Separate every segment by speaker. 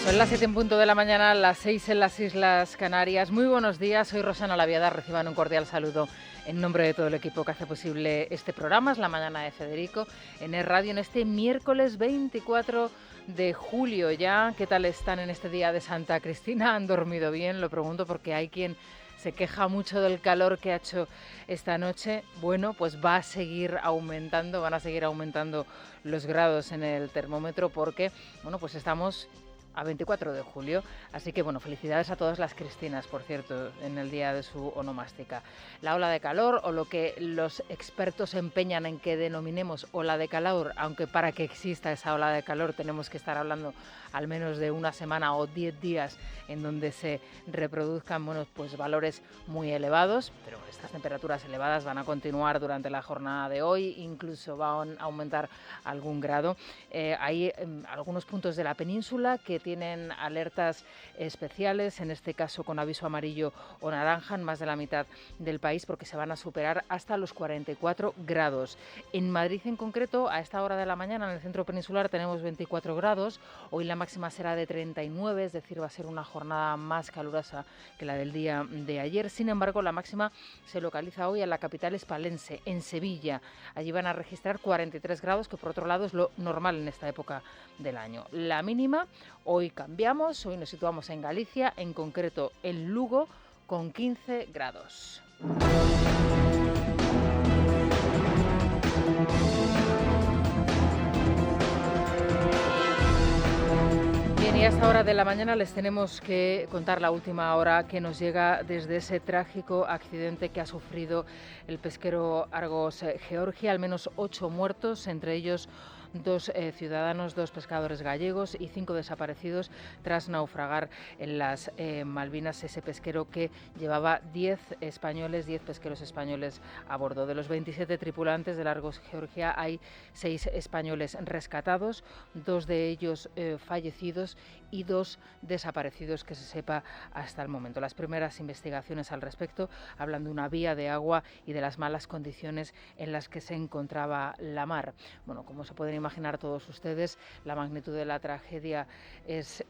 Speaker 1: Son las 7 en punto de la mañana, las 6 en las Islas Canarias. Muy buenos días, soy Rosana Laviada. Reciban un cordial saludo en nombre de todo el equipo que hace posible este programa. Es la mañana de Federico en Es Radio en este miércoles 24 de julio ya. ¿Qué tal están en este día de Santa Cristina? ¿Han dormido bien? Lo pregunto porque hay quien se queja mucho del calor que ha hecho esta noche. Bueno, pues va a seguir aumentando, van a seguir aumentando los grados en el termómetro porque, bueno, pues estamos a 24 de julio, así que bueno, felicidades a todas las Cristinas, por cierto, en el día de su onomástica. La ola de calor, o lo que los expertos se empeñan en que denominemos ola de calor, aunque para que exista esa ola de calor tenemos que estar hablando al menos de una semana o 10 días en donde se reproduzcan, bueno, pues valores muy elevados, pero estas temperaturas elevadas van a continuar durante la jornada de hoy, incluso van a aumentar algún grado. Hay algunos puntos de la península que tienen alertas especiales, en este caso con aviso amarillo o naranja en más de la mitad del país, porque se van a superar hasta los 44 grados. En Madrid en concreto, a esta hora de la mañana en el centro peninsular tenemos 24 grados, hoy la máxima será de 39, es decir, va a ser una jornada más calurosa que la del día de ayer. Sin embargo, la máxima se localiza hoy en la capital hispalense, en Sevilla. Allí van a registrar 43 grados, que por otro lado es lo normal en esta época del año. La mínima, hoy cambiamos, hoy nos situamos en Galicia, en concreto en Lugo, con 15 grados. Bien, y a esta hora de la mañana les tenemos que contar la última hora que nos llega desde ese trágico accidente que ha sufrido el pesquero Argos Georgia. Al menos 8 muertos, entre ellos 2 ciudadanos, 2 pescadores gallegos y 5 desaparecidos tras naufragar en las Malvinas ese pesquero que llevaba 10 pesqueros españoles a bordo. De los 27 tripulantes del Argos Georgia hay 6 españoles rescatados, 2 de ellos fallecidos y 2 desaparecidos que se sepa hasta el momento. Las primeras investigaciones al respecto hablan de una vía de agua y de las malas condiciones en las que se encontraba la mar. Bueno, como se pueden imaginar todos ustedes, la magnitud de la tragedia es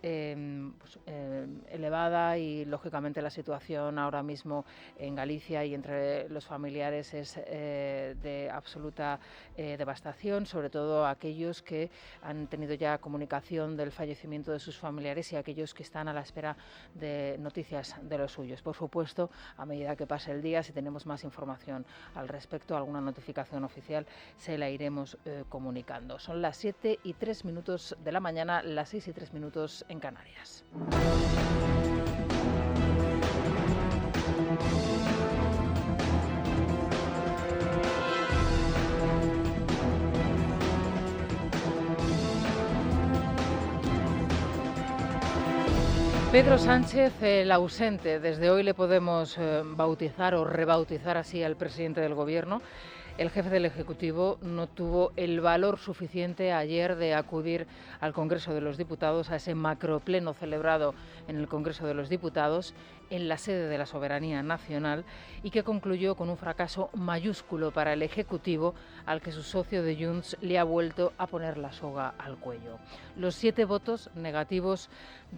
Speaker 1: elevada y lógicamente la situación ahora mismo en Galicia y entre los familiares es de absoluta devastación, sobre todo aquellos que han tenido ya comunicación del fallecimiento de sus familiares y aquellos que están a la espera de noticias de los suyos. Por supuesto, a medida que pase el día, si tenemos más información al respecto, alguna notificación oficial, se la iremos comunicando. Son las 7:03 de la mañana, las 6:03 en Canarias. Pedro Sánchez, el ausente. Desde hoy le podemos bautizar o rebautizar así al presidente del Gobierno. El jefe del Ejecutivo no tuvo el valor suficiente ayer de acudir al Congreso de los Diputados, a ese macropleno celebrado en el Congreso de los Diputados, en la sede de la soberanía nacional, y que concluyó con un fracaso mayúsculo para el Ejecutivo, al que su socio de Junts le ha vuelto a poner la soga al cuello. Los 7 votos negativos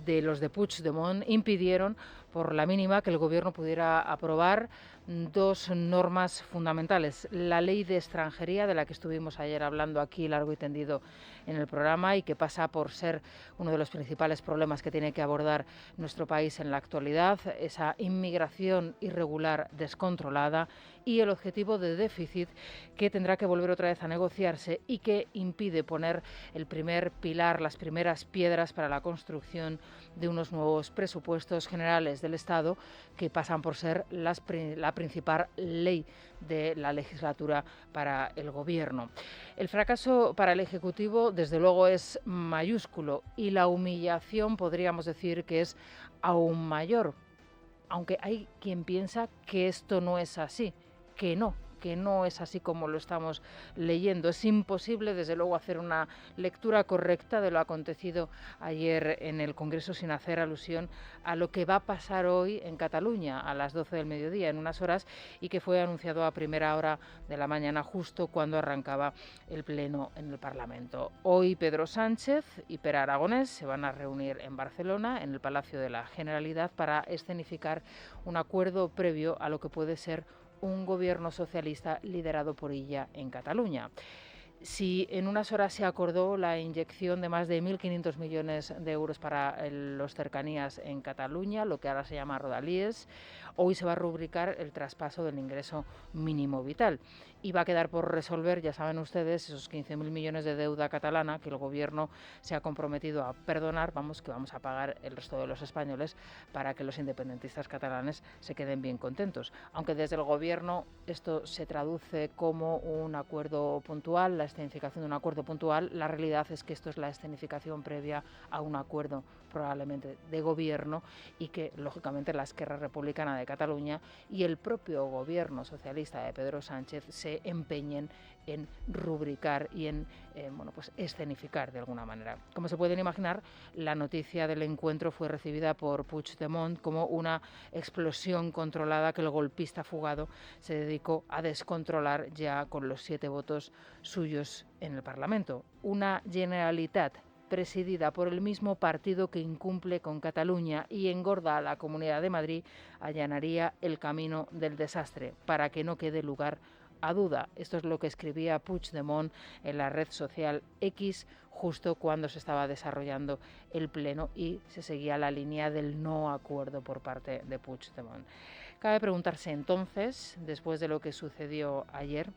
Speaker 1: de los de Puigdemont impidieron, por la mínima, que el Gobierno pudiera aprobar 2 normas fundamentales. La ley de extranjería, de la que estuvimos ayer hablando aquí largo y tendido en el programa y que pasa por ser uno de los principales problemas que tiene que abordar nuestro país en la actualidad, esa inmigración irregular descontrolada, y el objetivo de déficit que tendrá que volver otra vez a negociarse y que impide poner el primer pilar, las primeras piedras para la construcción de unos nuevos presupuestos generales del Estado que pasan por ser la principal ley de la legislatura para el Gobierno. El fracaso para el Ejecutivo, desde luego, es mayúsculo y la humillación podríamos decir que es aún mayor, aunque hay quien piensa que esto no es así, que no, que no es así como lo estamos leyendo. Es imposible, desde luego, hacer una lectura correcta de lo acontecido ayer en el Congreso sin hacer alusión a lo que va a pasar hoy en Cataluña a las 12 del mediodía, en unas horas, y que fue anunciado a primera hora de la mañana, justo cuando arrancaba el Pleno en el Parlamento. Hoy Pedro Sánchez y Pere Aragonès se van a reunir en Barcelona, en el Palacio de la Generalitat, para escenificar un acuerdo previo a lo que puede ser un gobierno socialista liderado por Illa en Cataluña. Si en unas horas se acordó la inyección de más de 1.500 millones de euros para los cercanías en Cataluña, lo que ahora se llama Rodalies, hoy se va a rubricar el traspaso del ingreso mínimo vital. Y va a quedar por resolver, ya saben ustedes, esos 15.000 millones de deuda catalana que el Gobierno se ha comprometido a perdonar, que vamos a pagar el resto de los españoles para que los independentistas catalanes se queden bien contentos. Aunque desde el Gobierno esto se traduce como un acuerdo puntual, la escenificación de un acuerdo puntual, la realidad es que esto es la escenificación previa a un acuerdo probablemente de gobierno y que, lógicamente, la Esquerra Republicana de Cataluña y el propio gobierno socialista de Pedro Sánchez se empeñen en rubricar y en escenificar de alguna manera. Como se pueden imaginar, la noticia del encuentro fue recibida por Puigdemont como una explosión controlada que el golpista fugado se dedicó a descontrolar ya con los 7 votos suyos en el Parlamento. Una Generalitat presidida por el mismo partido que incumple con Cataluña y engorda a la Comunidad de Madrid, allanaría el camino del desastre, para que no quede lugar a duda. Esto es lo que escribía Puigdemont en la red social X justo cuando se estaba desarrollando el Pleno y se seguía la línea del no acuerdo por parte de Puigdemont. Cabe preguntarse entonces, después de lo que sucedió ayer,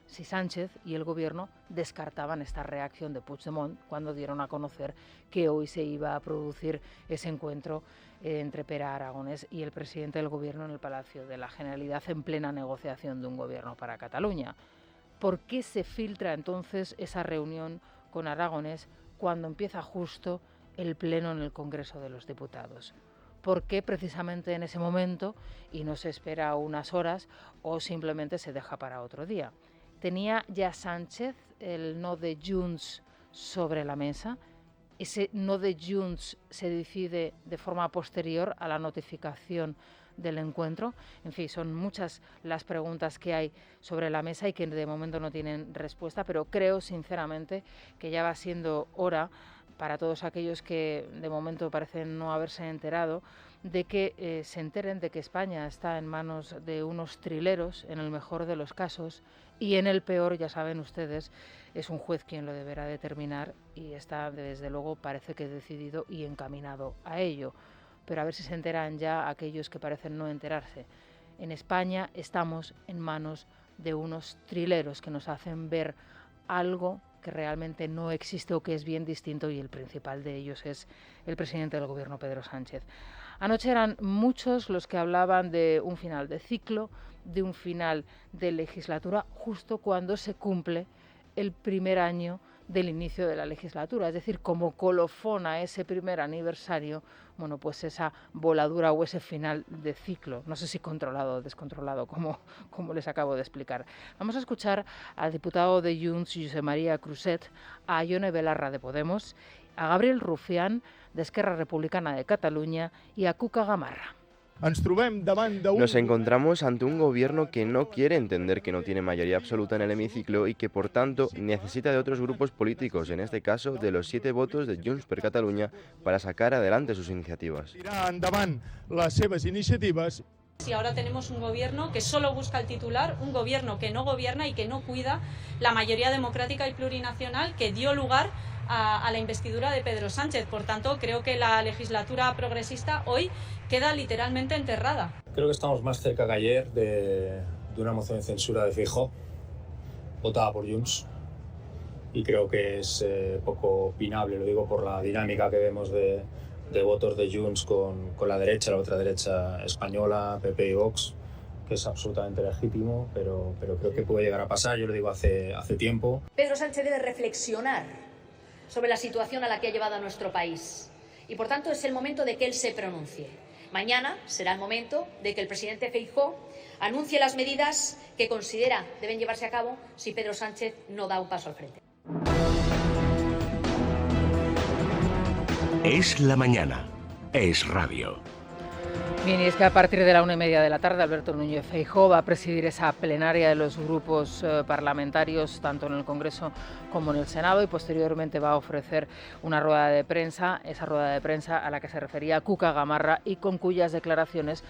Speaker 1: si Sánchez y el Gobierno descartaban esta reacción de Puigdemont cuando dieron a conocer que hoy se iba a producir ese encuentro entre Pere Aragonès y el presidente del Gobierno en el Palacio de la Generalitat en plena negociación de un gobierno para Cataluña. ¿Por qué se filtra entonces esa reunión con Aragonès cuando empieza justo el Pleno en el Congreso de los Diputados? ¿Por qué precisamente en ese momento y no se espera unas horas o simplemente se deja para otro día? ¿Tenía ya Sánchez el no de Junts sobre la mesa? ¿Ese no de Junts se decide de forma posterior a la notificación del encuentro? En fin, son muchas las preguntas que hay sobre la mesa y que de momento no tienen respuesta, pero creo sinceramente que ya va siendo hora para todos aquellos que de momento parecen no haberse enterado, de que se enteren de que España está en manos de unos trileros, en el mejor de los casos, y en el peor, ya saben ustedes, es un juez quien lo deberá determinar y está, desde luego, parece que decidido y encaminado a ello. Pero a ver si se enteran ya aquellos que parecen no enterarse. En España estamos en manos de unos trileros que nos hacen ver algo que realmente no existe o que es bien distinto, y el principal de ellos es el presidente del Gobierno, Pedro Sánchez. Anoche eran muchos los que hablaban de un final de ciclo, de un final de legislatura, justo cuando se cumple el primer año del inicio de la legislatura, es decir, como colofón a ese primer aniversario, pues esa voladura o ese final de ciclo, no sé si controlado o descontrolado, como les acabo de explicar. Vamos a escuchar al diputado de Junts, Josep María Cruzet, a Ione Belarra de Podemos, a Gabriel Rufián de Esquerra Republicana de Cataluña y a Cuca Gamarra.
Speaker 2: Nos encontramos ante un gobierno que no quiere entender que no tiene mayoría absoluta en el hemiciclo y que, por tanto, necesita de otros grupos políticos, en este caso de los 7 votos de Junts per Catalunya, para sacar adelante sus iniciativas.
Speaker 3: Si ahora tenemos un gobierno que solo busca el titular, un gobierno que no gobierna y que no cuida la mayoría democrática y plurinacional que dio lugar a la investidura de Pedro Sánchez. Por tanto, creo que la legislatura progresista hoy queda literalmente enterrada.
Speaker 4: Creo que estamos más cerca que ayer de una moción de censura de Feijóo, votada por Junts, y creo que es poco opinable, lo digo por la dinámica que vemos de votos de Junts con la derecha, la otra derecha española, PP y Vox, que es absolutamente legítimo, pero creo que puede llegar a pasar, yo lo digo hace tiempo.
Speaker 5: Pedro Sánchez debe reflexionar sobre la situación a la que ha llevado a nuestro país y, por tanto, es el momento de que él se pronuncie. Mañana será el momento de que el presidente Feijóo anuncie las medidas que considera deben llevarse a cabo si Pedro Sánchez no da un paso al frente.
Speaker 6: Es la mañana. Es radio.
Speaker 1: Bien, y es que a partir de la 1:30 de la tarde, Alberto Núñez Feijóo va a presidir esa plenaria de los grupos parlamentarios, tanto en el Congreso como en el Senado, y posteriormente va a ofrecer una rueda de prensa, esa rueda de prensa a la que se refería Cuca Gamarra y con cuyas declaraciones,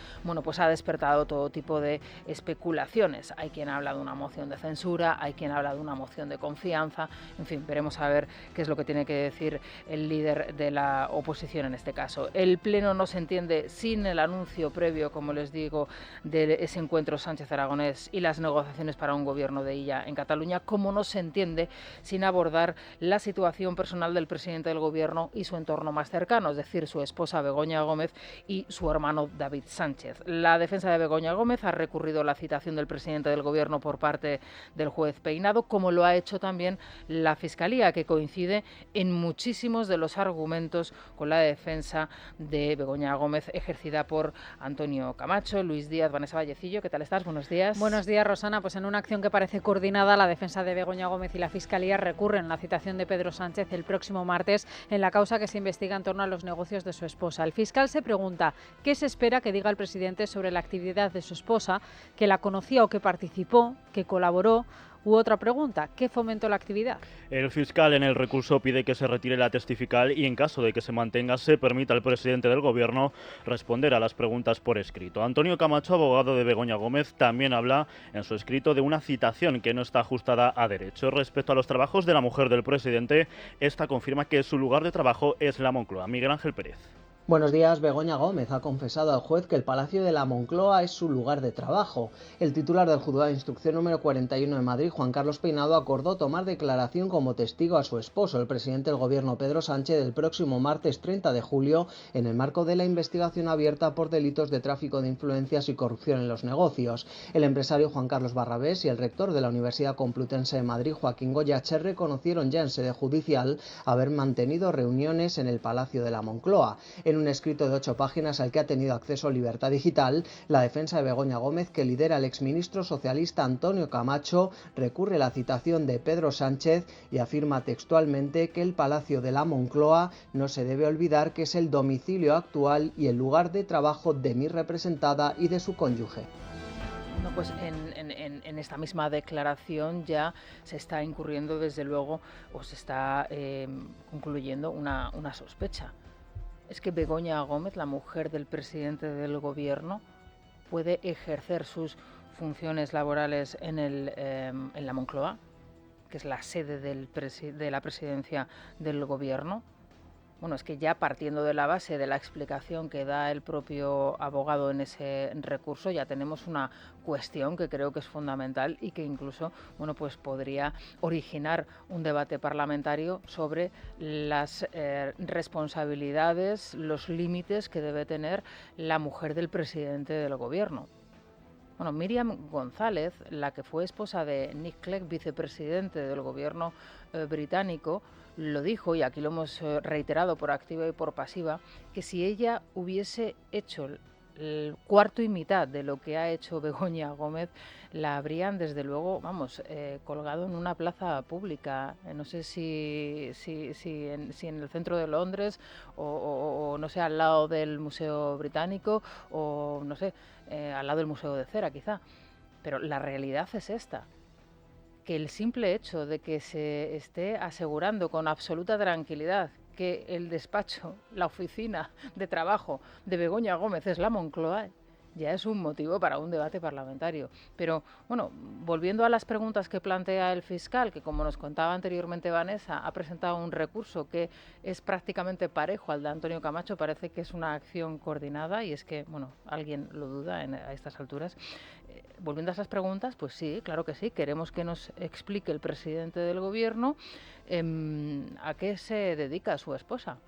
Speaker 1: pues ha despertado todo tipo de especulaciones. Hay quien habla de una moción de censura, hay quien habla de una moción de confianza, en fin, veremos a ver qué es lo que tiene que decir el líder de la oposición en este caso. El Pleno no se entiende sin el anuncio previo, como les digo, de ese encuentro Sánchez-Aragonés y las negociaciones para un gobierno de illa en Cataluña, como no se entiende sin abordar la situación personal del presidente del gobierno y su entorno más cercano, es decir, su esposa Begoña Gómez y su hermano David Sánchez. La defensa de Begoña Gómez ha recurrido a la citación del presidente del gobierno por parte del juez Peinado, como lo ha hecho también la Fiscalía, que coincide en muchísimos de los argumentos con la defensa de Begoña Gómez ejercida por Antonio Camacho, Luis Díaz, Vanessa Vallecillo. ¿Qué tal estás? Buenos días.
Speaker 7: Buenos días, Rosana. Pues en una acción que parece coordinada, la defensa de Begoña Gómez y la Fiscalía recurren a la citación de Pedro Sánchez el próximo martes en la causa que se investiga en torno a los negocios de su esposa. El fiscal se pregunta qué se espera que diga el presidente sobre la actividad de su esposa, que la conocía o que participó, que colaboró. U otra pregunta, ¿qué fomentó la actividad?
Speaker 8: El fiscal en el recurso pide que se retire la testifical y en caso de que se mantenga se permita al presidente del gobierno responder a las preguntas por escrito. Antonio Camacho, abogado de Begoña Gómez, también habla en su escrito de una citación que no está ajustada a derecho. Respecto a los trabajos de la mujer del presidente, esta confirma que su lugar de trabajo es la Moncloa. Miguel Ángel Pérez.
Speaker 9: Buenos días. Begoña Gómez ha confesado al juez que el Palacio de la Moncloa es su lugar de trabajo. El titular del Juzgado de Instrucción número 41 de Madrid, Juan Carlos Peinado, acordó tomar declaración como testigo a su esposo, el presidente del Gobierno Pedro Sánchez, el próximo martes 30 de julio, en el marco de la investigación abierta por delitos de tráfico de influencias y corrupción en los negocios. El empresario Juan Carlos Barrabés y el rector de la Universidad Complutense de Madrid, Joaquín Goyache, reconocieron ya en sede judicial haber mantenido reuniones en el Palacio de la Moncloa. En un escrito de 8 páginas al que ha tenido acceso Libertad Digital, la defensa de Begoña Gómez, que lidera el exministro socialista Antonio Camacho, recurre a la citación de Pedro Sánchez y afirma textualmente que el Palacio de la Moncloa no se debe olvidar que es el domicilio actual y el lugar de trabajo de mi representada y de su cónyuge.
Speaker 1: Pues en esta misma declaración ya se está incurriendo, desde luego, o se está concluyendo una sospecha. Es que Begoña Gómez, la mujer del presidente del gobierno, puede ejercer sus funciones laborales en la Moncloa, que es la sede de la presidencia del gobierno. Bueno, es que ya partiendo de la base de la explicación que da el propio abogado en ese recurso, ya tenemos una cuestión que creo que es fundamental y que incluso, pues podría originar un debate parlamentario sobre las responsabilidades, los límites que debe tener la mujer del presidente del gobierno. Bueno, Míriam González, la que fue esposa de Nick Clegg, vicepresidente del gobierno británico, lo dijo, y aquí lo hemos reiterado por activa y por pasiva, que si ella hubiese hecho el cuarto y mitad de lo que ha hecho Begoña Gómez, la habrían desde luego, colgado en una plaza pública. No sé si en el centro de Londres o no sé, al lado del Museo Británico o no sé, al lado del Museo de Cera quizá. Pero la realidad es esta, que el simple hecho de que se esté asegurando con absoluta tranquilidad que el despacho, la oficina de trabajo de Begoña Gómez es la Moncloa, ya es un motivo para un debate parlamentario. Pero, volviendo a las preguntas que plantea el fiscal, que como nos contaba anteriormente Vanessa, ha presentado un recurso que es prácticamente parejo al de Antonio Camacho, parece que es una acción coordinada y es que, alguien lo duda a estas alturas. Volviendo a esas preguntas, pues sí, claro que sí, queremos que nos explique el presidente del gobierno a qué se dedica su esposa.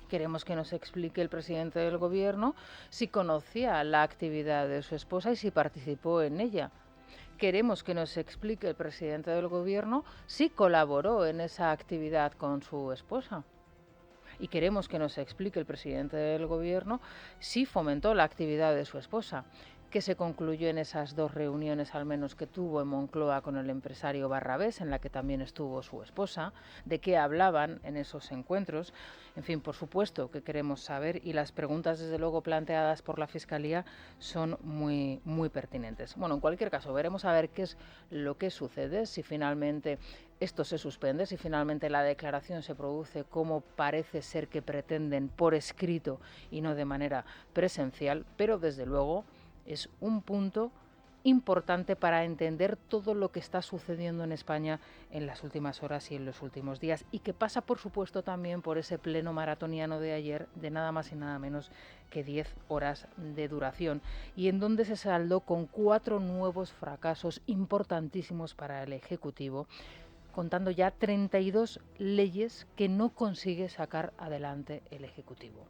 Speaker 1: Queremos que nos explique el presidente del gobierno si conocía la actividad de su esposa y si participó en ella. Queremos que nos explique el presidente del gobierno si colaboró en esa actividad con su esposa. y queremos que nos explique el presidente del Gobierno si fomentó la actividad de su esposa, que se concluyó en esas 2 reuniones al menos que tuvo en Moncloa con el empresario Barrabés, en la que también estuvo su esposa, de qué hablaban en esos encuentros. En fin, por supuesto que queremos saber, y las preguntas desde luego planteadas por la Fiscalía son muy, muy pertinentes. Bueno, en cualquier caso, veremos a ver qué es lo que sucede, si finalmente esto se suspende, si finalmente la declaración se produce como parece ser que pretenden, por escrito y no de manera presencial, pero desde luego es un punto importante para entender todo lo que está sucediendo en España en las últimas horas y en los últimos días, y que pasa, por supuesto, también por ese pleno maratoniano de ayer de nada más y nada menos que 10 horas de duración, y en donde se saldó con 4 nuevos fracasos importantísimos para el Ejecutivo, contando ya 32 leyes que no consigue sacar adelante el Ejecutivo.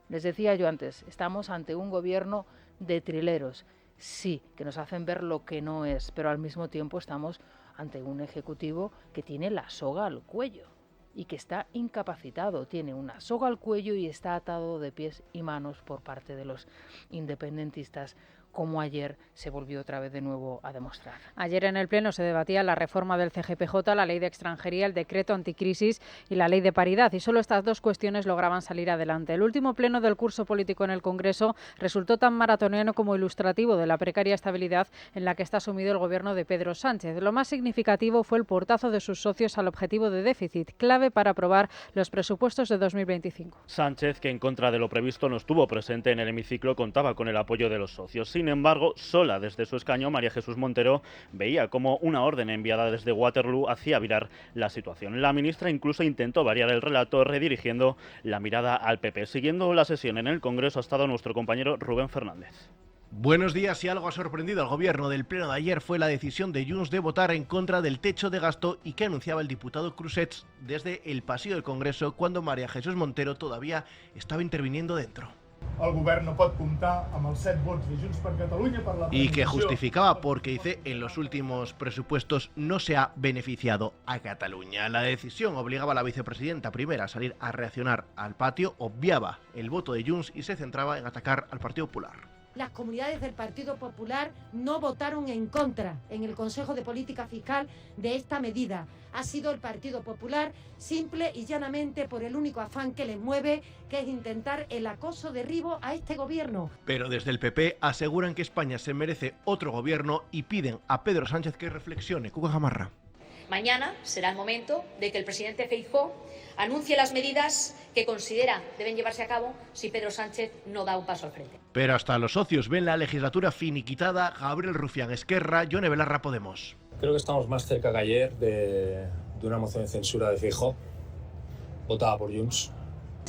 Speaker 1: Les decía yo antes, estamos ante un gobierno de trileros, sí, que nos hacen ver lo que no es, pero al mismo tiempo estamos ante un Ejecutivo que tiene la soga al cuello y que está incapacitado, tiene una soga al cuello y está atado de pies y manos por parte de los independentistas, como ayer se volvió otra vez de nuevo a demostrar.
Speaker 7: Ayer en el Pleno se debatía la reforma del CGPJ, la ley de extranjería, el decreto anticrisis y la ley de paridad, y solo estas 2 cuestiones lograban salir adelante. El último pleno del curso político en el Congreso resultó tan maratoniano como ilustrativo de la precaria estabilidad en la que está sumido el gobierno de Pedro Sánchez. Lo más significativo fue el portazo de sus socios al objetivo de déficit, clave para aprobar los presupuestos de 2025.
Speaker 8: Sánchez, que en contra de lo previsto no estuvo presente en el hemiciclo, contaba con el apoyo de los socios. Sin embargo, sola desde su escaño, María Jesús Montero veía cómo una orden enviada desde Waterloo hacía virar la situación. La ministra incluso intentó variar el relato, redirigiendo la mirada al PP. Siguiendo la sesión en el Congreso ha estado nuestro compañero Rubén Fernández.
Speaker 10: Buenos días. Si algo ha sorprendido al gobierno del pleno de ayer fue la decisión de Junts de votar en contra del techo de gasto y que anunciaba el diputado Crusets desde el pasillo del Congreso cuando María Jesús Montero todavía estaba interviniendo dentro.
Speaker 11: El govern no pot comptar amb els 7 vots de Junts per Catalunya per la
Speaker 10: y que justificaba porque dice en los últimos presupuestos no se ha beneficiado a Cataluña. La decisión obligaba a la vicepresidenta primera a salir a reaccionar al patio, obviaba el voto de Junts y se centraba en atacar al Partido Popular.
Speaker 12: Las comunidades del Partido Popular no votaron en contra en el Consejo de Política Fiscal de esta medida. Ha sido el Partido Popular simple y llanamente por el único afán que les mueve, que es intentar el acoso derribo a este gobierno.
Speaker 10: Pero desde el PP aseguran que España se merece otro gobierno y piden a Pedro Sánchez que reflexione. Cuca Gamarra.
Speaker 5: Mañana será el momento de que el presidente Feijóo anuncie las medidas que considera deben llevarse a cabo si Pedro Sánchez no da un paso al frente.
Speaker 10: Pero hasta los socios ven la legislatura finiquitada. Gabriel Rufián, Esquerra, Yone Belarra, Podemos.
Speaker 4: Creo que estamos más cerca que ayer de una moción de censura de Feijóo, votada por Junts.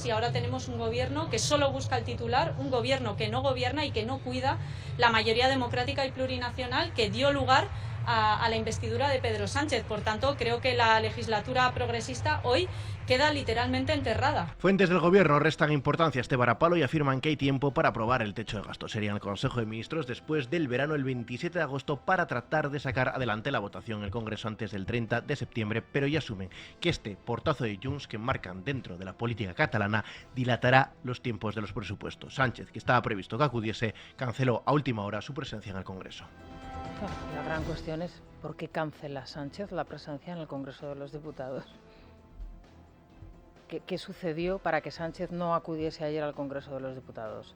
Speaker 3: Y ahora tenemos un gobierno que solo busca el titular, un gobierno que no gobierna y que no cuida la mayoría democrática y plurinacional que dio lugar a la investidura de Pedro Sánchez. Por tanto, creo que la legislatura progresista hoy queda literalmente enterrada.
Speaker 10: Fuentes del gobierno restan importancia a este varapalo y afirman que hay tiempo para aprobar el techo de gasto. Sería el Consejo de Ministros después del verano, el 27 de agosto, para tratar de sacar adelante la votación en el Congreso antes del 30 de septiembre, pero ya asumen que este portazo de Junts que marcan dentro de la política catalana dilatará los tiempos de los presupuestos. Sánchez, que estaba previsto que acudiese, canceló a última hora su presencia en el Congreso.
Speaker 1: La gran cuestión es ¿por qué cancela Sánchez la presencia en el Congreso de los Diputados? ¿Qué sucedió para que Sánchez no acudiese ayer al Congreso de los Diputados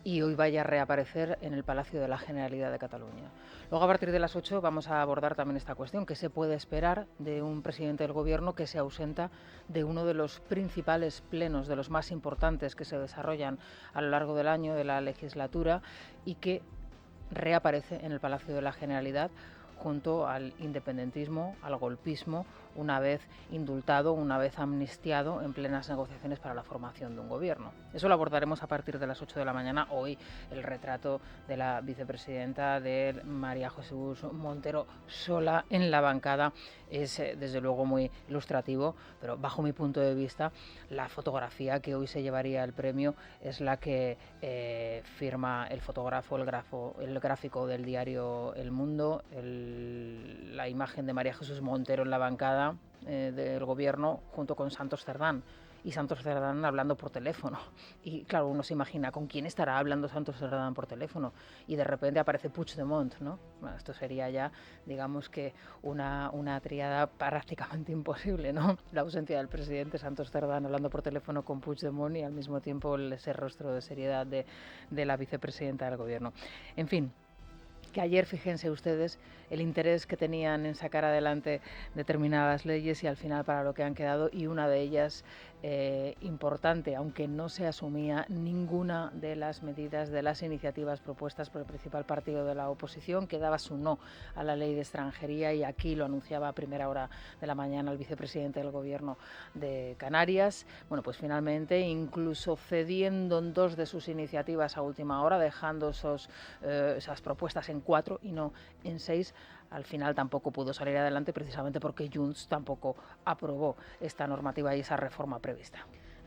Speaker 1: y hoy vaya a reaparecer en el Palacio de la Generalidad de Cataluña? Luego, a partir de las 8, vamos a abordar también esta cuestión. ¿Qué se puede esperar de un presidente del Gobierno que se ausenta de uno de los principales plenos, de los más importantes que se desarrollan a lo largo del año de la legislatura y que reaparece en el Palacio de la Generalidad junto al independentismo, al golpismo, una vez indultado, una vez amnistiado en plenas negociaciones para la formación de un gobierno? Eso lo abordaremos a partir de las 8 de la mañana. Hoy el retrato de la vicepresidenta, de María Jesús Montero, sola en la bancada, es desde luego muy ilustrativo, pero bajo mi punto de vista la fotografía que hoy se llevaría el premio es la que firma el fotógrafo, el gráfico del diario El Mundo, la imagen de María Jesús Montero en la bancada del gobierno junto con Santos Cerdán. y Santos Cerdán hablando por teléfono. Y claro, uno se imagina con quién estará hablando Santos Cerdán por teléfono y de repente aparece Puigdemont, ¿no? Bueno, esto sería ya, digamos que una tríada prácticamente imposible, ¿no? La ausencia del presidente Santos Cerdán hablando por teléfono con Puigdemont y al mismo tiempo ese rostro de seriedad de la vicepresidenta del gobierno. En fin, que ayer, fíjense ustedes, el interés que tenían en sacar adelante determinadas leyes y al final para lo que han quedado, y una de ellas importante, aunque no se asumía ninguna de las medidas, de las iniciativas propuestas por el principal partido de la oposición, que daba su no a la ley de extranjería, y aquí lo anunciaba a primera hora de la mañana el vicepresidente del gobierno de Canarias. Bueno, pues finalmente, incluso cediendo en 2 de sus iniciativas a última hora, dejando esas propuestas en 4 y no en 6, al final tampoco pudo salir adelante, precisamente porque Junts tampoco aprobó esta normativa y esa reforma prevista.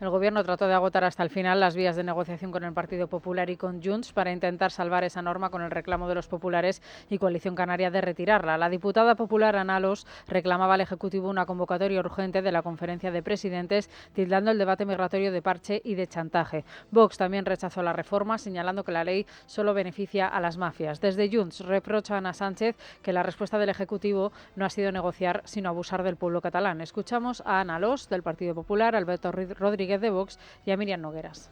Speaker 7: El Gobierno trató de agotar hasta el final las vías de negociación con el Partido Popular y con Junts para intentar salvar esa norma con el reclamo de los populares y Coalición Canaria de retirarla. La diputada popular Ana Alós reclamaba al Ejecutivo una convocatoria urgente de la Conferencia de Presidentes, tildando el debate migratorio de parche y de chantaje. Vox también rechazó la reforma, señalando que la ley solo beneficia a las mafias. Desde Junts reprochan a Sánchez que la respuesta del Ejecutivo no ha sido negociar, sino abusar del pueblo catalán. Escuchamos a Ana Alós, del Partido Popular, Alberto Rodríguez de Vox y a Miriam Nogueras.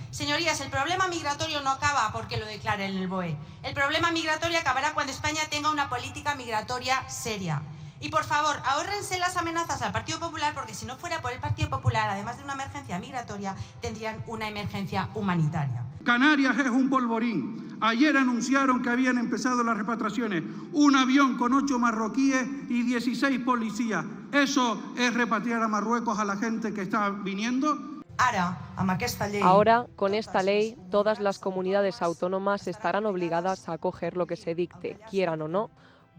Speaker 13: Señorías, el problema migratorio no acaba porque lo declare el BOE. El problema migratorio acabará cuando España tenga una política migratoria seria. Y por favor, ahórrense las amenazas al Partido Popular, porque si no fuera por el Partido Popular, además de una emergencia migratoria, tendrían una emergencia humanitaria.
Speaker 14: Canarias es un polvorín. Ayer anunciaron que habían empezado las repatriaciones. Un avión con 8 marroquíes y 16 policías. ¿Eso es repatriar a Marruecos a la gente que está viniendo?
Speaker 15: Ahora, con esta ley, todas las comunidades autónomas estarán obligadas a acoger lo que se dicte, quieran o no,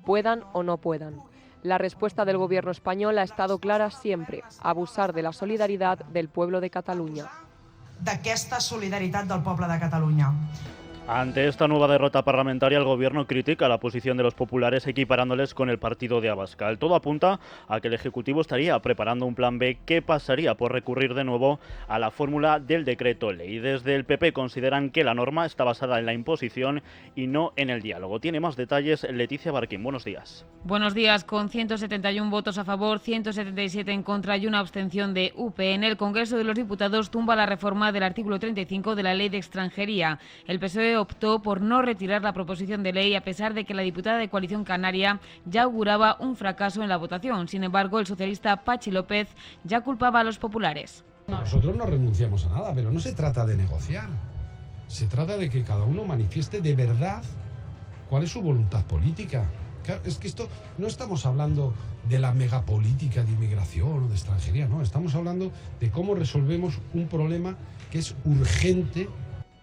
Speaker 15: puedan o no puedan. La respuesta del Gobierno español ha estado clara siempre: abusar de la solidaridad del pueblo de Cataluña.
Speaker 13: D'aquesta solidaritat del poble de Catalunya.
Speaker 8: Ante esta nueva derrota parlamentaria, el Gobierno critica la posición de los populares equiparándoles con el partido de Abascal. Todo apunta a que el Ejecutivo estaría preparando un plan B que pasaría por recurrir de nuevo a la fórmula del decreto ley. Desde el PP consideran que la norma está basada en la imposición y no en el diálogo. Tiene más detalles Leticia Barquín. Buenos días.
Speaker 16: Buenos días. Con 171 votos a favor, 177 en contra y una abstención de UPN, el Congreso de los Diputados tumba la reforma del artículo 35 de la Ley de Extranjería. El PSOE optó por no retirar la proposición de ley, a pesar de que la diputada de Coalición Canaria ya auguraba un fracaso en la votación. Sin embargo, el socialista Pachi López ya culpaba a los populares.
Speaker 17: Nosotros no renunciamos a nada, pero no se trata de negociar. Se trata de que cada uno manifieste de verdad cuál es su voluntad política. Claro, es que esto no estamos hablando de la megapolítica de inmigración o de extranjería, no. Estamos hablando de cómo resolvemos un problema que es urgente.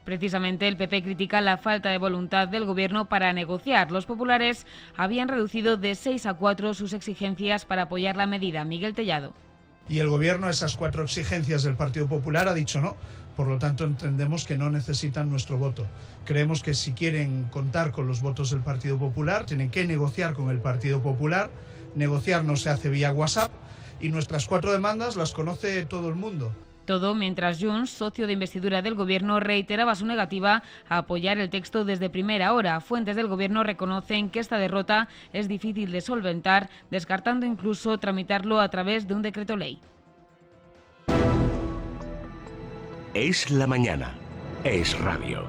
Speaker 16: Precisamente el PP critica la falta de voluntad del Gobierno para negociar. Los populares habían reducido de 6 a 4 sus exigencias para apoyar la medida. Miguel Tellado.
Speaker 18: Y el Gobierno a esas 4 exigencias del Partido Popular ha dicho no. Por lo tanto, entendemos que no necesitan nuestro voto. Creemos que si quieren contar con los votos del Partido Popular, tienen que negociar con el Partido Popular. Negociar no se hace vía WhatsApp y nuestras 4 demandas las conoce todo el mundo.
Speaker 16: Todo mientras Junts, socio de investidura del Gobierno, reiteraba su negativa a apoyar el texto desde primera hora. Fuentes del Gobierno reconocen que esta derrota es difícil de solventar, descartando incluso tramitarlo a través de un decreto ley.
Speaker 6: Es la mañana. Es radio.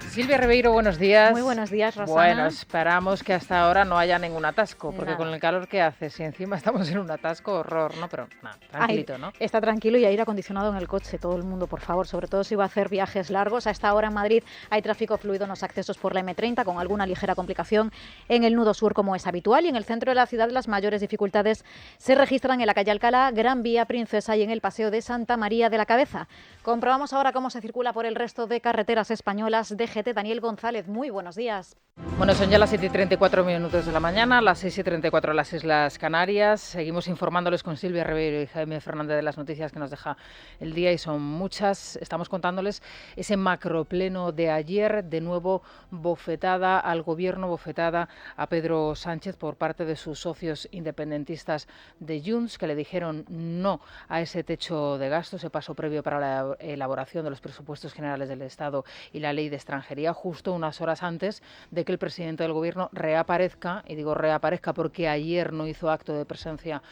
Speaker 1: Silvia Ribeiro, buenos días.
Speaker 19: Muy buenos días, Rosana.
Speaker 1: Bueno, esperamos que hasta ahora no haya ningún atasco, porque
Speaker 19: Nada.
Speaker 1: con el calor que hace, si encima estamos en un atasco, horror, ¿no? Pero nada, tranquilito, ¿no?
Speaker 19: Está tranquilo y aire acondicionado en el coche, todo el mundo, por favor, sobre todo si va a hacer viajes largos. A esta hora en Madrid hay tráfico fluido en los accesos por la M30, con alguna ligera complicación en el nudo sur, como es habitual, y en el centro de la ciudad las mayores dificultades se registran en la calle Alcalá, Gran Vía Princesa y en el paseo de Santa María de la Cabeza. Comprobamos ahora cómo se circula por el resto de carreteras españolas. DGT DGT. Daniel González, muy buenos días.
Speaker 1: Bueno, son ya las 7:34 de la mañana, las 6:34 en las Islas Canarias. Seguimos informándoles con Silvia Ribeiro y Jaime Fernández de las noticias que nos deja el día, y son muchas. Estamos contándoles ese macropleno de ayer, de nuevo bofetada al gobierno, bofetada a Pedro Sánchez por parte de sus socios independentistas de Junts, que le dijeron no a ese techo de gasto, ese paso previo para la elaboración de los presupuestos generales del Estado y la ley de extranjería, justo unas horas antes de que el presidente del gobierno reaparezca, y digo reaparezca porque ayer no hizo acto de presencia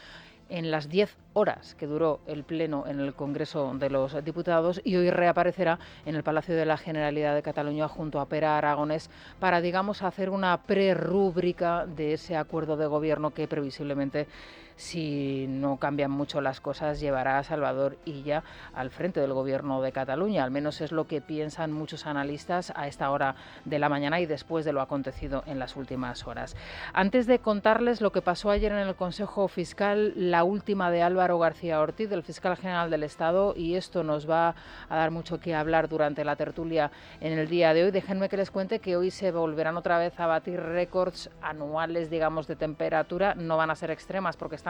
Speaker 1: en las 10 horas que duró el pleno en el Congreso de los Diputados, y hoy reaparecerá en el Palacio de la Generalidad de Cataluña junto a Pere Aragonés para, digamos, hacer una prerrúbrica de ese acuerdo de gobierno que previsiblemente, si no cambian mucho las cosas, llevará a Salvador Illa al frente del gobierno de Cataluña. Al menos es lo que piensan muchos analistas a esta hora de la mañana y después de lo acontecido en las últimas horas. Antes de contarles lo que pasó ayer en el Consejo Fiscal, la última de Álvaro García Ortiz, del fiscal general del Estado, y esto nos va a dar mucho que hablar durante la tertulia en el día de hoy. Déjenme que les cuente que hoy se volverán otra vez a batir récords anuales, digamos, de temperatura. No van a ser extremas porque estamos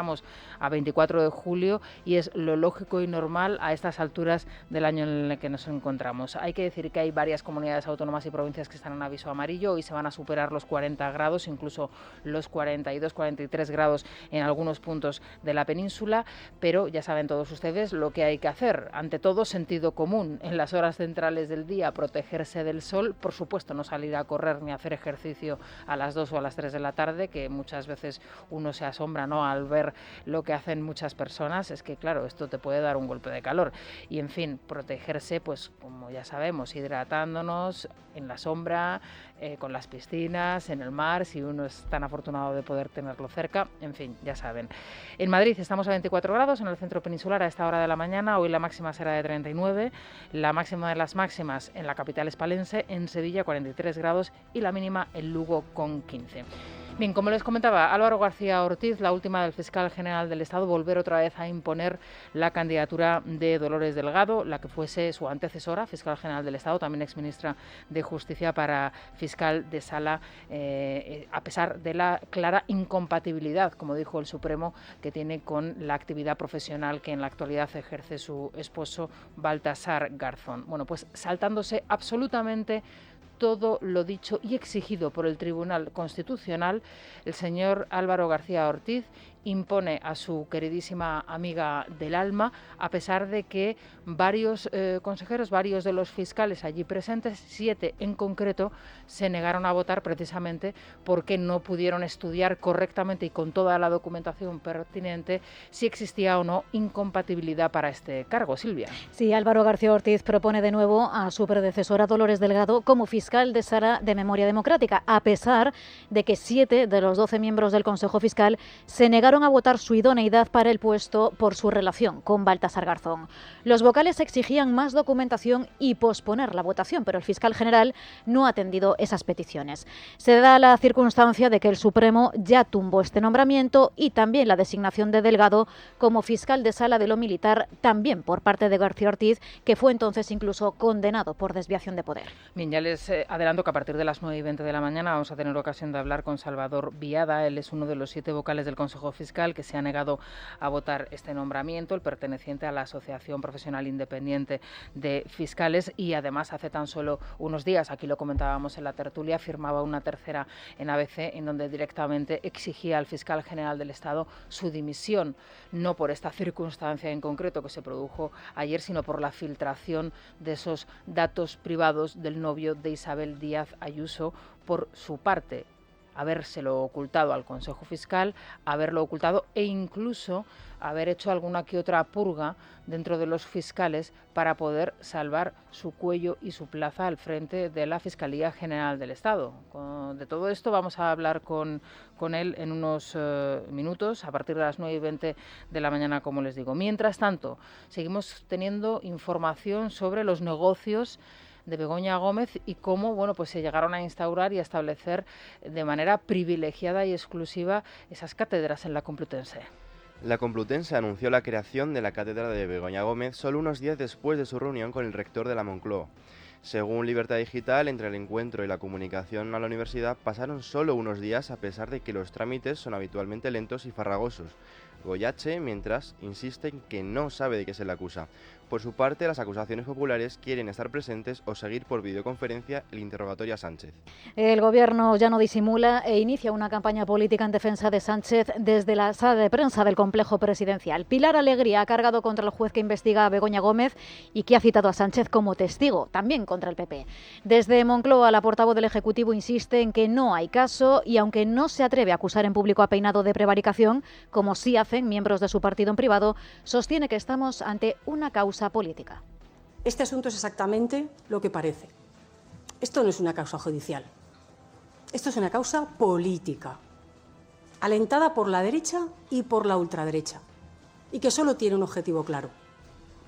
Speaker 1: a 24 de julio y es lo lógico y normal a estas alturas del año en el que nos encontramos. Hay que decir que hay varias comunidades autónomas y provincias que están en aviso amarillo. Hoy se van a superar los 40 grados, incluso los 42, 43 grados en algunos puntos de la península, pero ya saben todos ustedes lo que hay que hacer. Ante todo, sentido común. En las horas centrales del día, protegerse del sol, por supuesto no salir a correr ni a hacer ejercicio a las 2 o a las 3 de la tarde, que muchas veces uno se asombra, ¿no?, al ver lo que hacen muchas personas. Es que claro, esto te puede dar un golpe de calor. Y en fin, protegerse, pues como ya sabemos, hidratándonos en la sombra, con las piscinas, en el mar, si uno es tan afortunado de poder tenerlo cerca. En fin, ya saben. En Madrid estamos a 24 grados, en el centro peninsular a esta hora de la mañana. Hoy la máxima será de 39, la máxima de las máximas en la capital hispalense, en Sevilla 43 grados y la mínima en Lugo con 15. Bien, como les comentaba, Álvaro García Ortiz, la última del fiscal general del Estado, volver otra vez a imponer la candidatura de Dolores Delgado, la que fuese su antecesora, fiscal general del Estado, también exministra de Justicia, para fiscal de sala, a pesar de la clara incompatibilidad, como dijo el Supremo, que tiene con la actividad profesional que en la actualidad ejerce su esposo Baltasar Garzón. Bueno, pues saltándose absolutamente todo lo dicho y exigido por el Tribunal Constitucional, el señor Álvaro García Ortiz impone a su queridísima amiga del alma, a pesar de que varios consejeros, varios de los fiscales allí presentes, 7 en concreto, se negaron a votar precisamente porque no pudieron estudiar correctamente y con toda la documentación pertinente si existía o no incompatibilidad para este cargo. Silvia.
Speaker 19: Sí, Álvaro García Ortiz propone de nuevo a su predecesora Dolores Delgado como fiscal de sala de Memoria Democrática, a pesar de que 7 de los 12 miembros del Consejo Fiscal se negaron a votar su idoneidad para el puesto por su relación con Baltasar Garzón. Los vocales exigían más documentación y posponer la votación, pero el fiscal general no ha atendido esas peticiones. Se da la circunstancia de que el Supremo ya tumbó este nombramiento y también la designación de Delgado como fiscal de sala de lo militar, también por parte de García Ortiz, que fue entonces incluso condenado por desviación de poder.
Speaker 1: Bien, ya les adelanto que a partir de las 9:20 de la mañana vamos a tener ocasión de hablar con Salvador Viada. Él es uno de los 7 vocales del Consejo Fiscal que se ha negado a votar este nombramiento, el perteneciente a la Asociación Profesional Independiente de Fiscales, y además hace tan solo unos días, aquí lo comentábamos en la tertulia, firmaba una tercera en ABC en donde directamente exigía al fiscal general del Estado su dimisión, no por esta circunstancia en concreto que se produjo ayer, sino por la filtración de esos datos privados del novio de Isabel Díaz Ayuso por su parte. Habérselo ocultado al Consejo Fiscal, haberlo ocultado e incluso haber hecho alguna que otra purga dentro de los fiscales para poder salvar su cuello y su plaza al frente de la Fiscalía General del Estado. De todo esto vamos a hablar con él en unos minutos, a partir de las 9:20 de la mañana, como les digo. Mientras tanto, seguimos teniendo información sobre los negocios de Begoña Gómez y cómo, bueno, pues se llegaron a instaurar y a establecer de manera privilegiada y exclusiva esas cátedras en la Complutense.
Speaker 2: La Complutense anunció la creación de la cátedra de Begoña Gómez solo unos días después de su reunión con el rector de la Moncloa. Según Libertad Digital, entre el encuentro y la comunicación a la universidad pasaron solo unos días a pesar de que los trámites son habitualmente lentos y farragosos. Goyache, mientras, insiste en que no sabe de qué se le acusa. Por su parte, las acusaciones populares quieren estar presentes o seguir por videoconferencia el interrogatorio a Sánchez.
Speaker 19: El Gobierno ya no disimula e inicia una campaña política en defensa de Sánchez desde la sala de prensa del complejo presidencial. Pilar Alegría ha cargado contra el juez que investiga a Begoña Gómez y que ha citado a Sánchez como testigo, también contra el PP. Desde Moncloa, la portavoz del Ejecutivo insiste en que no hay caso y aunque no se atreve a acusar en público a Peinado de prevaricación, como sí hacen miembros de su partido en privado, sostiene que estamos ante una causa política.
Speaker 20: Este asunto es exactamente lo que parece. Esto no es una causa judicial. Esto es una causa política, alentada por la derecha y por la ultraderecha, y que solo tiene un objetivo claro,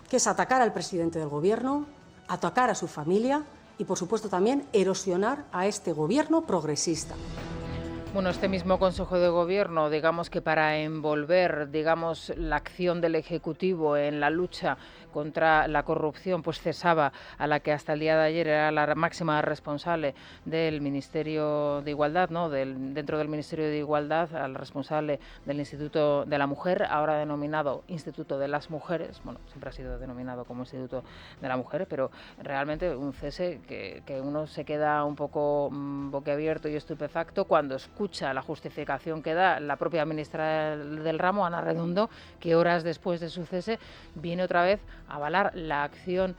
Speaker 20: que es atacar al presidente del Gobierno, atacar a su familia y, por supuesto, también erosionar a este Gobierno progresista.
Speaker 1: Bueno, este mismo Consejo de Gobierno, digamos que para envolver, la acción del Ejecutivo en la lucha contra la corrupción, pues cesaba a la que hasta el día de ayer era la máxima responsable del Ministerio de Igualdad, ¿no? Dentro del Ministerio de Igualdad, al responsable del Instituto de la Mujer, ahora denominado Instituto de las Mujeres. Bueno, siempre ha sido denominado como Instituto de la Mujer, pero realmente un cese que uno se queda un poco boquiabierto y estupefacto cuando escucha la justificación que da la propia ministra del ramo, Ana Redondo, que horas después de su cese viene otra vez a avalar la acción,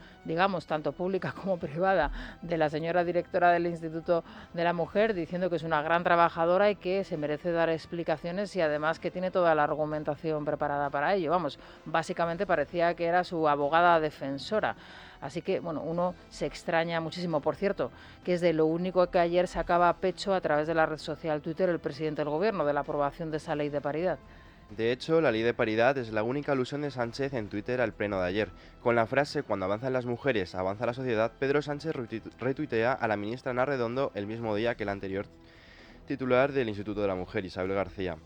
Speaker 1: tanto pública como privada, de la señora directora del Instituto de la Mujer, diciendo que es una gran trabajadora y que se merece dar explicaciones y además que tiene toda la argumentación preparada para ello. Básicamente parecía que era su abogada defensora. Así que, uno se extraña muchísimo. Por cierto, que es de lo único que ayer sacaba pecho a través de la red social Twitter el presidente del Gobierno, de la aprobación de esa ley de paridad.
Speaker 2: De hecho, la ley de paridad es la única alusión de Sánchez en Twitter al pleno de ayer. Con la frase "cuando avanzan las mujeres, avanza la sociedad", Pedro Sánchez retuitea a la ministra Ana Redondo el mismo día que el anterior titular del Instituto de la Mujer, Isabel García.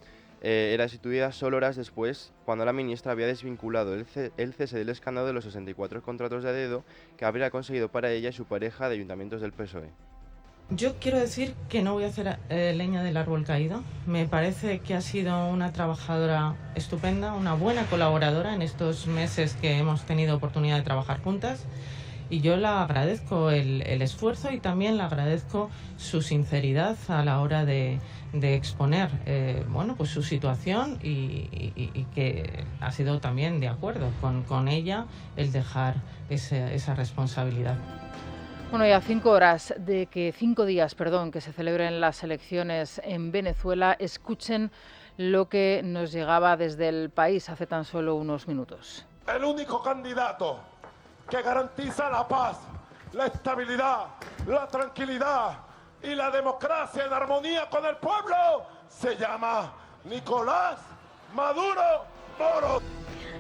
Speaker 2: Era destituida solo horas después, cuando la ministra había desvinculado el cese del escándalo de los 64 contratos de a dedo que habría conseguido para ella y su pareja de ayuntamientos del PSOE.
Speaker 21: Yo quiero decir que no voy a hacer leña del árbol caído. Me parece que ha sido una trabajadora estupenda, una buena colaboradora en estos meses que hemos tenido oportunidad de trabajar juntas. Y yo le agradezco el esfuerzo y también le agradezco su sinceridad a la hora de exponer pues su situación y que ha sido también de acuerdo con ella el dejar esa responsabilidad.
Speaker 1: Y a 5 días que se celebren las elecciones en Venezuela, escuchen lo que nos llegaba desde el país hace tan solo unos minutos.
Speaker 22: El único candidato que garantiza la paz, la estabilidad, la tranquilidad y la democracia en armonía con el pueblo se llama Nicolás Maduro Moro.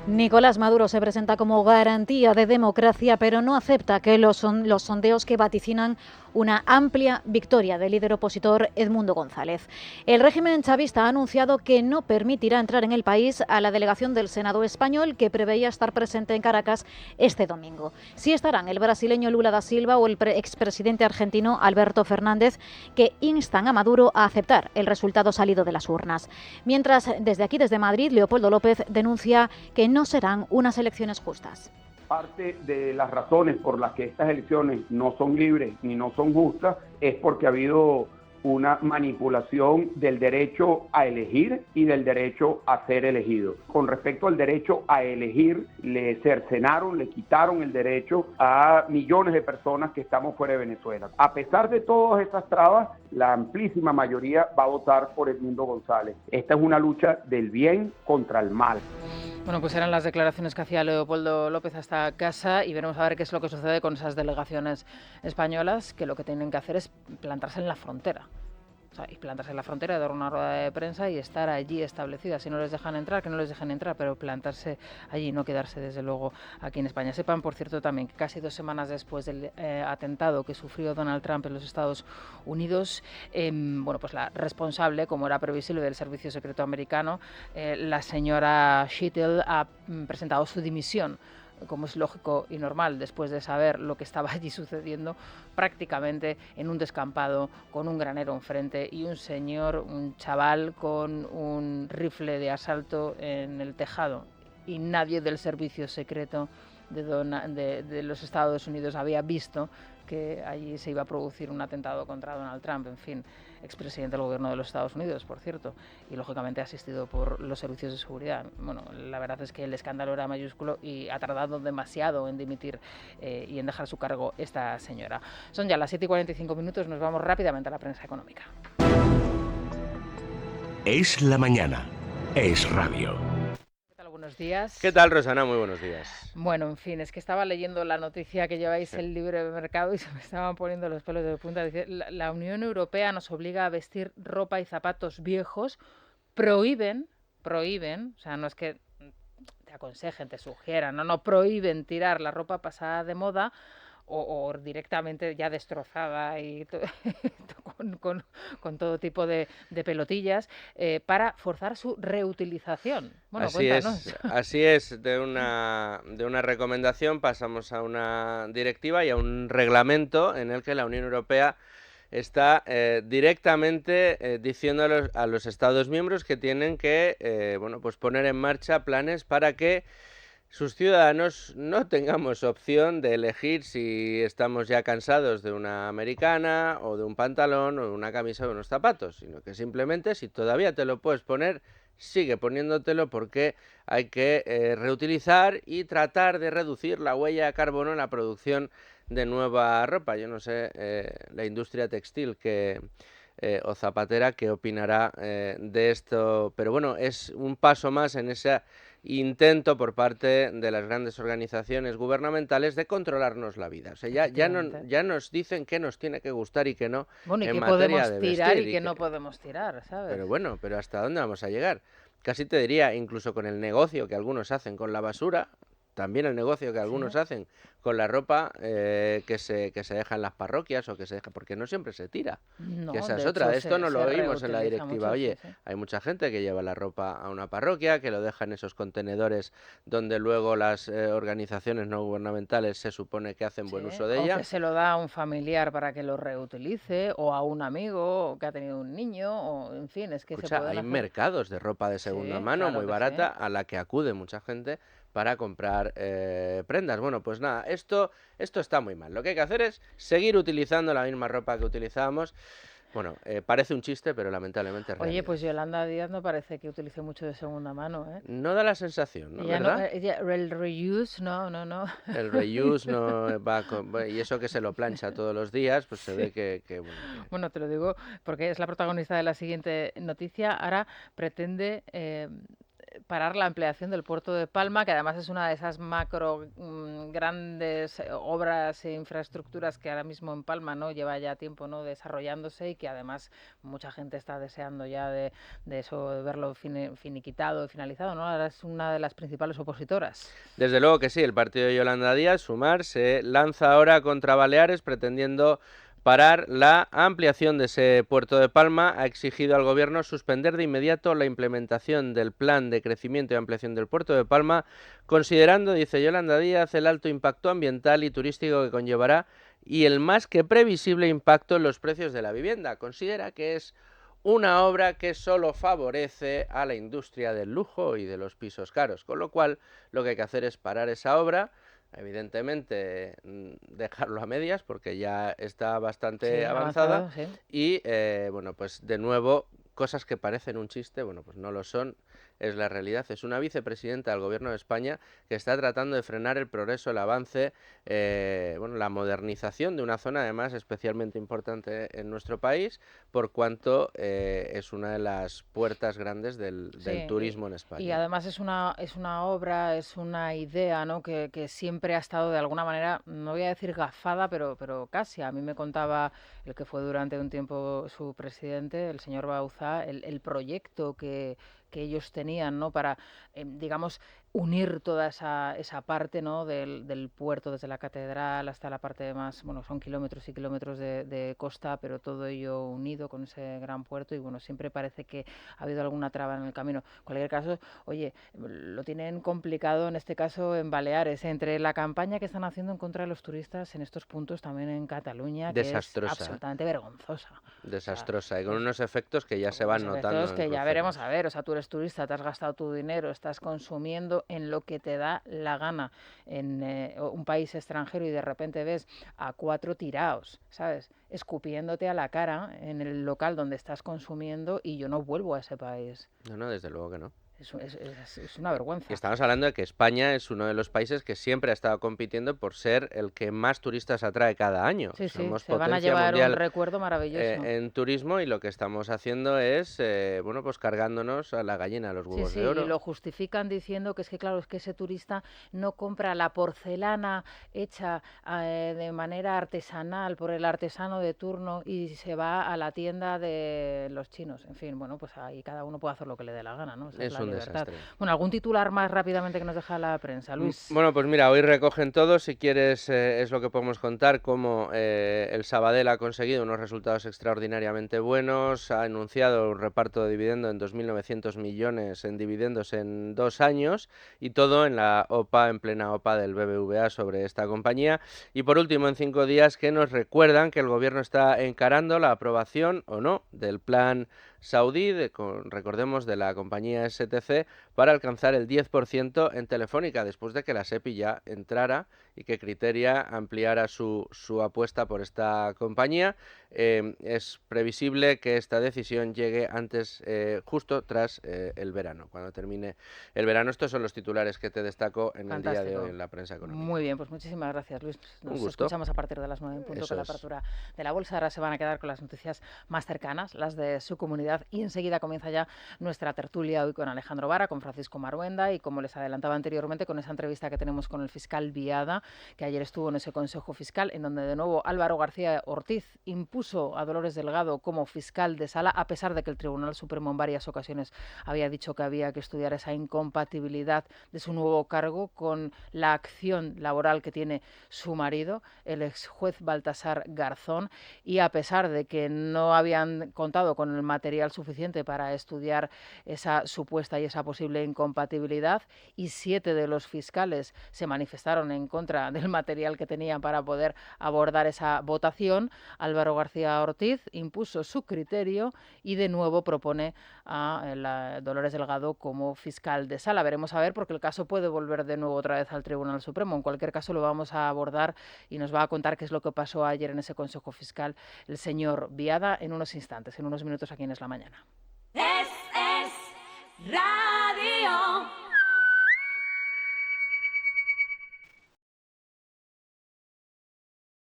Speaker 19: Nicolás Maduro se presenta como garantía de democracia, pero no acepta que los sondeos que vaticinan una amplia victoria del líder opositor Edmundo González. El régimen chavista ha anunciado que no permitirá entrar en el país a la delegación del Senado español que preveía estar presente en Caracas este domingo. Sí estarán el brasileño Lula da Silva o el expresidente argentino Alberto Fernández, que instan a Maduro a aceptar el resultado salido de las urnas. Mientras, desde Madrid, Leopoldo López denuncia que no serán unas elecciones justas.
Speaker 23: Parte de las razones por las que estas elecciones no son libres ni no son justas es porque ha habido una manipulación del derecho a elegir y del derecho a ser elegido. Con respecto al derecho a elegir, le cercenaron, le quitaron el derecho a millones de personas que estamos fuera de Venezuela. A pesar de todas esas trabas, la amplísima mayoría va a votar por Edmundo González. Esta es una lucha del bien contra el mal.
Speaker 1: Pues eran las declaraciones que hacía Leopoldo López a esta casa y veremos a ver qué es lo que sucede con esas delegaciones españolas que lo que tienen que hacer es plantarse en la frontera. Y plantarse en la frontera, dar una rueda de prensa y estar allí establecidas. Si no les dejan entrar, que no les dejen entrar, pero plantarse allí, no quedarse desde luego aquí en España. Sepan, por cierto, también que casi 2 semanas después del atentado que sufrió Donald Trump en los Estados Unidos, pues la responsable, como era previsible, del Servicio Secreto Americano, la señora Schittel, ha presentado su dimisión como es lógico y normal, después de saber lo que estaba allí sucediendo, prácticamente en un descampado, con un granero enfrente y un señor, un chaval con un rifle de asalto en el tejado. Y nadie del servicio secreto de los Estados Unidos había visto que allí se iba a producir un atentado contra Donald Trump, en fin, expresidente del gobierno de los Estados Unidos, por cierto, y lógicamente asistido por los servicios de seguridad. Bueno, la verdad es que el escándalo era mayúsculo y ha tardado demasiado en dimitir y en dejar su cargo esta señora. Son ya las 7:45, nos vamos rápidamente a la prensa económica.
Speaker 6: Es la mañana, es radio.
Speaker 1: Buenos días.
Speaker 9: ¿Qué tal, Rosana? Muy buenos días.
Speaker 1: Bueno, en fin, es que estaba leyendo la noticia que lleváis el libre mercado y se me estaban poniendo los pelos de punta. Dice, la Unión Europea nos obliga a vestir ropa y zapatos viejos, prohíben, o sea, no es que te aconsejen, te sugieran, no, prohíben tirar la ropa pasada de moda o directamente ya destrozada y con todo tipo de pelotillas para forzar su reutilización. Bueno,
Speaker 9: así es. De una recomendación pasamos a una directiva y a un reglamento en el que la Unión Europea está directamente diciendo a los Estados miembros que tienen que pues poner en marcha planes para que sus ciudadanos no tengamos opción de elegir si estamos ya cansados de una americana o de un pantalón o de una camisa o de unos zapatos, sino que simplemente si todavía te lo puedes poner, sigue poniéndotelo porque hay que reutilizar y tratar de reducir la huella de carbono en la producción de nueva ropa. Yo no sé, la industria textil o zapatera qué opinará de esto, pero bueno, es un paso más en ese intento por parte de las grandes organizaciones gubernamentales de controlarnos la vida. O sea, ya nos dicen qué nos tiene que gustar y qué no,
Speaker 1: bueno, y
Speaker 9: en
Speaker 1: qué
Speaker 9: materia
Speaker 1: podemos
Speaker 9: de
Speaker 1: tirar
Speaker 9: vestir
Speaker 1: y qué no podemos tirar, ¿sabes?
Speaker 9: Pero bueno, pero ¿hasta dónde vamos a llegar? Casi te diría, incluso con el negocio que algunos hacen con la basura, también el negocio que algunos hacen con la ropa que se deja en las parroquias o que se deja, porque no siempre se tira.
Speaker 1: No,
Speaker 9: que esa es
Speaker 1: de
Speaker 9: otra.
Speaker 1: hecho,
Speaker 9: Esto no lo oímos en la
Speaker 1: reutiliza
Speaker 9: directiva.
Speaker 1: mucho,
Speaker 9: Oye,
Speaker 1: sí.
Speaker 9: hay mucha gente que lleva la ropa a una parroquia, que lo deja en esos contenedores donde luego las organizaciones no gubernamentales se supone que hacen buen uso de ella.
Speaker 1: O que se lo da a un familiar para que lo reutilice, o a un amigo que ha tenido un niño, o en fin, es que
Speaker 9: Escucha,
Speaker 1: se pueden
Speaker 9: hay
Speaker 1: hacer...
Speaker 9: mercados de ropa de segunda mano
Speaker 1: claro
Speaker 9: muy
Speaker 1: que
Speaker 9: barata
Speaker 1: sí.
Speaker 9: a la que acude mucha gente para comprar prendas. Bueno, pues nada, esto está muy mal. Lo que hay que hacer es seguir utilizando la misma ropa que utilizábamos. Bueno, parece un chiste, pero lamentablemente es
Speaker 1: Oye,
Speaker 9: realidad.
Speaker 1: pues Yolanda Díaz no parece que utilice mucho de segunda mano, ¿eh?
Speaker 9: No da la sensación, ¿no?
Speaker 1: Ella
Speaker 9: ¿Verdad?
Speaker 1: el reuse, no.
Speaker 9: El reuse no va y eso que se lo plancha todos los días, pues se ve que
Speaker 1: Bueno, te lo digo porque es la protagonista de la siguiente noticia. Ahora pretende parar la ampliación del puerto de Palma, que además es una de esas grandes obras e infraestructuras que ahora mismo en Palma no lleva ya tiempo desarrollándose y que además mucha gente está deseando ya de eso, de verlo finiquitado y finalizado, ¿no? Ahora es una de las principales opositoras.
Speaker 9: Desde luego que sí, el partido de Yolanda Díaz, Sumar, se lanza ahora contra Baleares pretendiendo parar la ampliación de ese puerto de Palma. Ha exigido al gobierno suspender de inmediato la implementación del plan de crecimiento y ampliación del puerto de Palma, considerando, dice Yolanda Díaz, el alto impacto ambiental y turístico que conllevará y el más que previsible impacto en los precios de la vivienda. Considera que es una obra que solo favorece a la industria del lujo y de los pisos caros, con lo cual lo que hay que hacer es parar esa obra. Evidentemente dejarlo a medias porque ya está bastante avanzada y bueno, pues de nuevo cosas que parecen un chiste, bueno, pues no lo son, es la realidad. Es una vicepresidenta del Gobierno de España que está tratando de frenar el progreso, el avance, bueno, la modernización de una zona además especialmente importante en nuestro país, por cuanto es una de las puertas grandes del turismo en España.
Speaker 1: Y además es una obra, es una idea, ¿no? que siempre ha estado de alguna manera, no voy a decir gafada, pero casi. A mí me contaba el que fue durante un tiempo su presidente, el señor Bauzá, el proyecto que ellos tenían, ¿no? Para, digamos, unir toda esa parte, ¿no?, del puerto desde la catedral hasta la parte más, bueno, son kilómetros y kilómetros de costa, pero todo ello unido con ese gran puerto y bueno, siempre parece que ha habido alguna traba en el camino. En cualquier caso, oye, lo tienen complicado en este caso en Baleares, entre la campaña que están haciendo en contra de los turistas en estos puntos, también en Cataluña, que
Speaker 9: Desastrosa.
Speaker 1: es absolutamente vergonzosa.
Speaker 9: Desastrosa, y con unos efectos que ya se van notando.
Speaker 1: Es que ya veremos a ver, o sea, tú eres turista, te has gastado tu dinero, estás consumiendo en lo que te da la gana en un país extranjero y de repente ves a 4 tiraos, ¿sabes?, escupiéndote a la cara en el local donde estás consumiendo y yo no vuelvo a ese país.
Speaker 9: No, desde luego que no.
Speaker 1: Es una vergüenza.
Speaker 9: Y estamos hablando de que España es uno de los países que siempre ha estado compitiendo por ser el que más turistas atrae cada año.
Speaker 1: Sí,
Speaker 9: Somos
Speaker 1: se van a
Speaker 9: potencia
Speaker 1: llevar
Speaker 9: mundial
Speaker 1: un recuerdo maravilloso.
Speaker 9: En turismo, y lo que estamos haciendo es, bueno, pues cargándonos a la gallina, a los huevos de oro.
Speaker 1: Y lo justifican diciendo que es que, claro, es que ese turista no compra la porcelana hecha de manera artesanal por el artesano de turno y se va a la tienda de los chinos. En fin, bueno, pues ahí cada uno puede hacer lo que le dé la gana, ¿no? Esa es la
Speaker 9: un
Speaker 1: libertad.
Speaker 9: desastre.
Speaker 1: Bueno, ¿algún titular más rápidamente que nos deja la prensa, Luis?
Speaker 9: Bueno, pues mira, hoy recogen todo, si quieres es lo que podemos contar, cómo el Sabadell ha conseguido unos resultados extraordinariamente buenos, ha anunciado un reparto de dividendo en 2.900 millones en dividendos en 2 años, y todo en la OPA, en plena OPA del BBVA sobre esta compañía. Y por último, en 5 días que nos recuerdan que el gobierno está encarando la aprobación o no del plan saudí, recordemos, de la compañía STC, para alcanzar el 10% en Telefónica, después de que la SEPI ya entrara y que Criteria ampliara su apuesta por esta compañía. Es previsible que esta decisión llegue antes, justo tras el verano, cuando termine el verano. Estos son los titulares que te destaco en el día de hoy en la prensa económica.
Speaker 1: Muy bien, pues muchísimas gracias, Luis. Nos
Speaker 9: Un gusto.
Speaker 1: escuchamos a partir de las 9 en punto con la apertura de la bolsa. Ahora se van a quedar con las noticias más cercanas, las de su comunidad, y enseguida comienza ya nuestra tertulia hoy con Alejandro Vara, con Francisco Maruenda y, como les adelantaba anteriormente, con esa entrevista que tenemos con el fiscal Viada, que ayer estuvo en ese Consejo Fiscal, en donde de nuevo Álvaro García Ortiz impuso a Dolores Delgado como fiscal de sala, a pesar de que el Tribunal Supremo en varias ocasiones había dicho que había que estudiar esa incompatibilidad de su nuevo cargo con la acción laboral que tiene su marido, el ex juez Baltasar Garzón, y a pesar de que no habían contado con el material suficiente para estudiar esa supuesta y esa posible incompatibilidad, y 7 de los fiscales se manifestaron en contra del material que tenían para poder abordar esa votación, Álvaro García Ortiz impuso su criterio y de nuevo propone a Dolores Delgado como fiscal de sala. Veremos a ver, porque el caso puede volver de nuevo otra vez al Tribunal Supremo. En cualquier caso, lo vamos a abordar y nos va a contar qué es lo que pasó ayer en ese Consejo Fiscal el señor Viada en unos instantes, en unos minutos, aquí en Es la Mañana.
Speaker 5: Es Radio.